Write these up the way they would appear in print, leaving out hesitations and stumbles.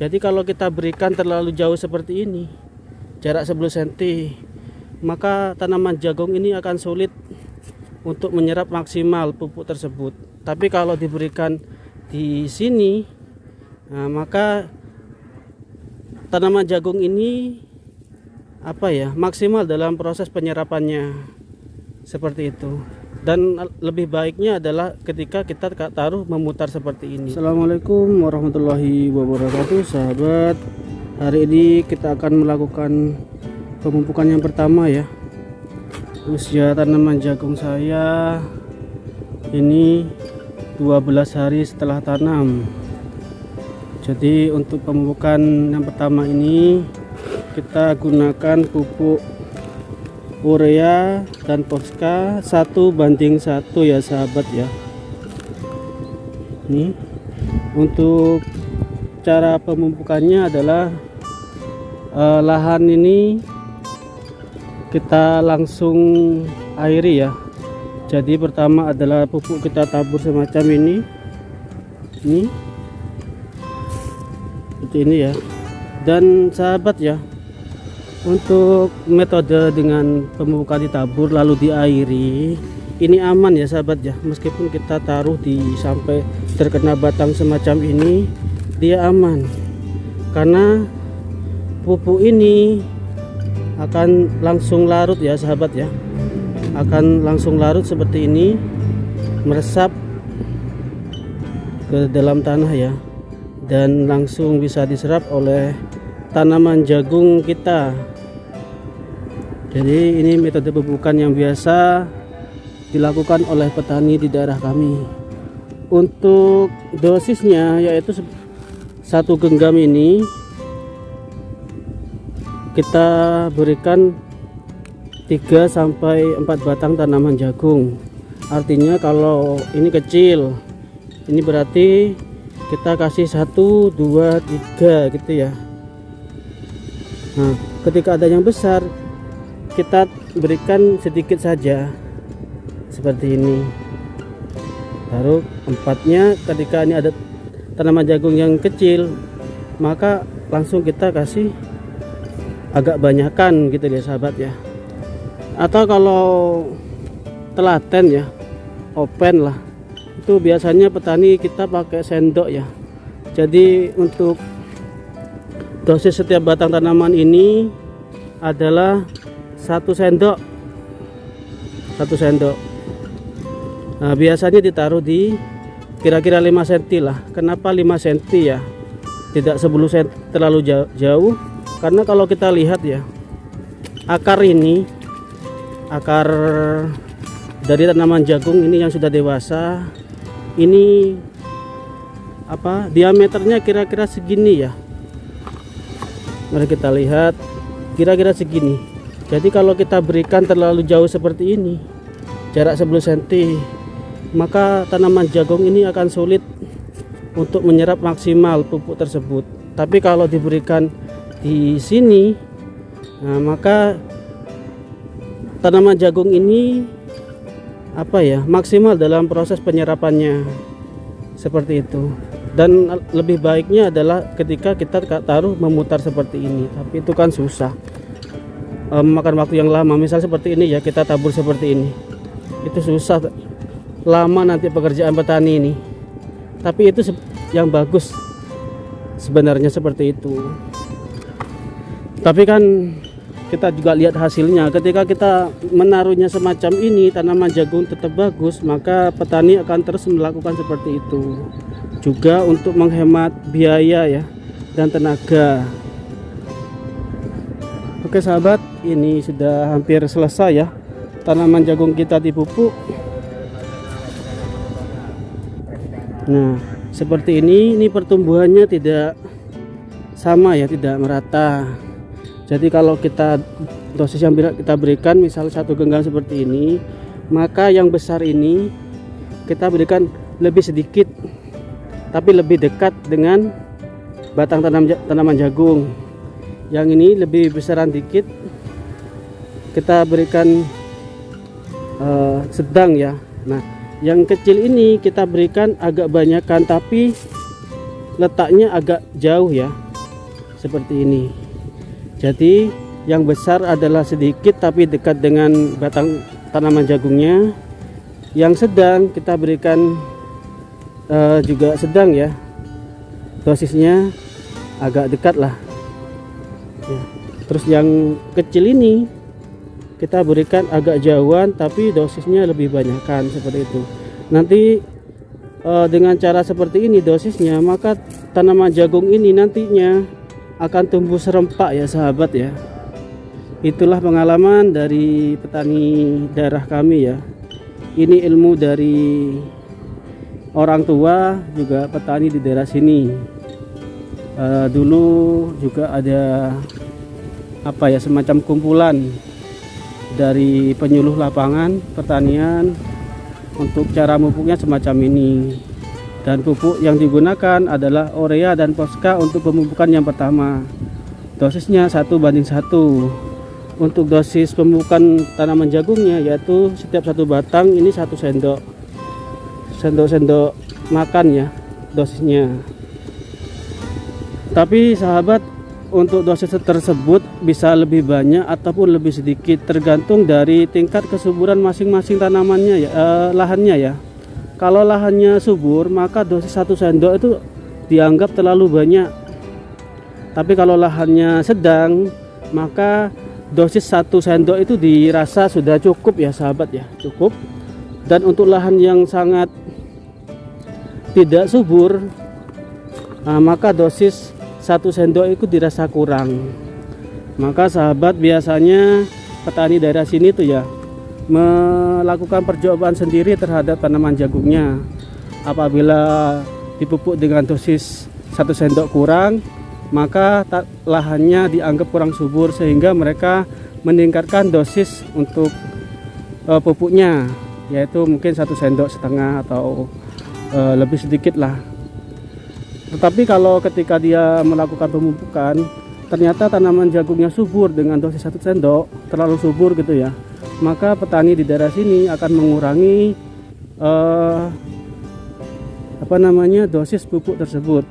Jadi kalau kita berikan terlalu jauh seperti ini, jarak 10 cm, maka tanaman jagung ini akan sulit untuk menyerap maksimal pupuk tersebut. Tapi kalau diberikan di sini, nah, maka tanaman jagung ini maksimal dalam proses penyerapannya, seperti itu. Dan lebih baiknya adalah ketika kita taruh memutar seperti ini. Assalamualaikum warahmatullahi wabarakatuh, sahabat. Hari ini kita akan melakukan pemupukan yang pertama ya. Usia tanaman jagung saya ini 12 hari setelah tanam. Jadi untuk pemupukan yang pertama ini kita gunakan pupuk urea dan Posca 1:1 ya sahabat ya. Ini untuk cara pemupukannya adalah lahan ini kita langsung airi ya. Jadi pertama adalah pupuk kita tabur semacam ini seperti ini ya. Dan sahabat ya, untuk metode dengan pemupukan ditabur lalu diairi ini aman ya sahabat ya. Meskipun kita taruh sampai terkena batang semacam ini, dia aman karena pupuk ini akan langsung larut ya sahabat ya. Akan langsung larut seperti ini, meresap ke dalam tanah ya, dan langsung bisa diserap oleh tanaman jagung kita. Jadi ini metode pemupukan yang biasa dilakukan oleh petani di daerah kami. Untuk dosisnya yaitu 1 genggam ini kita berikan 3-4 batang tanaman jagung. Artinya kalau ini kecil, ini berarti kita kasih 1, 2, 3 gitu ya. Nah, ketika ada yang besar kita berikan sedikit saja seperti ini. Baru 4-nya ketika ini ada tanaman jagung yang kecil, maka langsung kita kasih agak banyakan gitu ya sahabat ya. Atau kalau telaten ya, open lah, itu biasanya petani kita pakai sendok ya. Jadi untuk dosis setiap batang tanaman ini adalah 1 sendok. Nah, biasanya ditaruh di kira-kira 5 cm lah. Kenapa 5 cm ya, tidak 10 cm terlalu jauh? Karena kalau kita lihat ya, akar dari tanaman jagung ini yang sudah dewasa, ini diameternya kira-kira segini ya. Mari kita lihat, kira-kira segini. Jadi kalau kita berikan terlalu jauh seperti ini, jarak 10 cm, maka tanaman jagung ini akan sulit untuk menyerap maksimal pupuk tersebut. Tapi kalau diberikan di sini, nah, maka tanaman jagung ini maksimal dalam proses penyerapannya, seperti itu. Dan lebih baiknya adalah ketika kita taruh memutar seperti ini. Tapi itu kan susah, memakan waktu yang lama. Misal seperti ini ya, kita tabur seperti ini, itu susah, lama nanti pekerjaan petani ini. Tapi itu yang bagus sebenarnya seperti itu. Tapi kan kita juga lihat hasilnya. Ketika kita menaruhnya semacam ini, tanaman jagung tetap bagus, maka petani akan terus melakukan seperti itu. Juga untuk menghemat biaya ya dan tenaga. Oke sahabat, ini sudah hampir selesai ya tanaman jagung kita dipupuk. Nah, seperti ini pertumbuhannya tidak sama ya, tidak merata. Jadi kalau kita dosis yang kita berikan misal 1 genggam seperti ini, maka yang besar ini kita berikan lebih sedikit, tapi lebih dekat dengan batang tanaman jagung. Yang ini lebih besaran dikit, kita berikan sedang ya. Nah, yang kecil ini kita berikan agak banyakan, tapi letaknya agak jauh ya. seperti ini. Jadi yang besar adalah sedikit tapi dekat dengan batang tanaman jagungnya. Yang sedang kita berikan juga sedang ya, dosisnya agak dekat lah ya. Terus yang kecil ini kita berikan agak jauhan tapi dosisnya lebih banyakkan seperti itu. Nanti dengan cara seperti ini dosisnya, maka tanaman jagung ini nantinya akan tumbuh serempak ya sahabat ya. Itulah pengalaman dari petani daerah kami ya. Ini ilmu dari orang tua juga petani di daerah sini. Dulu juga ada apa ya, semacam kumpulan dari penyuluh lapangan pertanian untuk cara pupuknya semacam ini. Dan pupuk yang digunakan adalah urea dan Posca untuk pemupukan yang pertama. Dosisnya 1:1. Untuk dosis pemupukan tanaman jagungnya yaitu setiap satu batang ini 1 sendok makan ya dosisnya. Tapi sahabat, untuk dosis tersebut bisa lebih banyak ataupun lebih sedikit tergantung dari tingkat kesuburan masing-masing tanamannya ya, lahannya ya. Kalau lahannya subur maka dosis 1 sendok itu dianggap terlalu banyak. Tapi kalau lahannya sedang maka dosis 1 sendok itu dirasa sudah cukup ya sahabat ya, cukup. Dan untuk lahan yang sangat tidak subur, maka dosis 1 sendok itu dirasa kurang. Maka sahabat, biasanya petani daerah sini tuh ya melakukan percobaan sendiri terhadap tanaman jagungnya. Apabila dipupuk dengan dosis 1 sendok kurang, maka lahannya dianggap kurang subur sehingga mereka meningkatkan dosis untuk pupuknya, yaitu mungkin 1,5 sendok atau lebih sedikit lah. Tetapi kalau ketika dia melakukan pemupukan ternyata tanaman jagungnya subur dengan dosis 1 sendok, terlalu subur gitu ya, maka petani di daerah sini akan mengurangi dosis pupuk tersebut.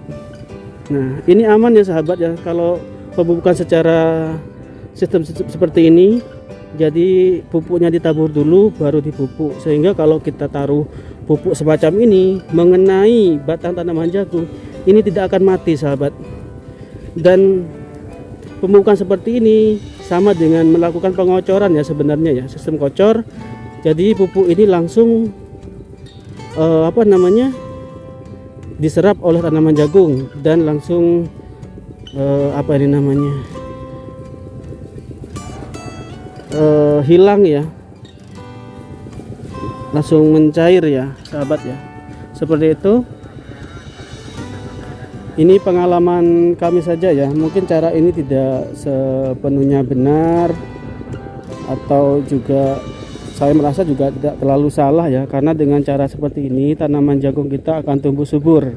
Nah, ini aman ya sahabat ya kalau pemupukan secara sistem seperti ini. Jadi pupuknya ditabur dulu baru dipupuk, sehingga kalau kita taruh pupuk semacam ini mengenai batang tanaman jagung, ini tidak akan mati sahabat. Dan pemupukan seperti ini sama dengan melakukan pengocoran ya sebenarnya ya, sistem kocor. Jadi pupuk ini langsung diserap oleh tanaman jagung dan langsung hilang ya, langsung mencair ya sahabat ya, seperti itu. Ini pengalaman kami saja ya, mungkin cara ini tidak sepenuhnya benar atau juga saya merasa juga tidak terlalu salah ya, karena dengan cara seperti ini tanaman jagung kita akan tumbuh subur.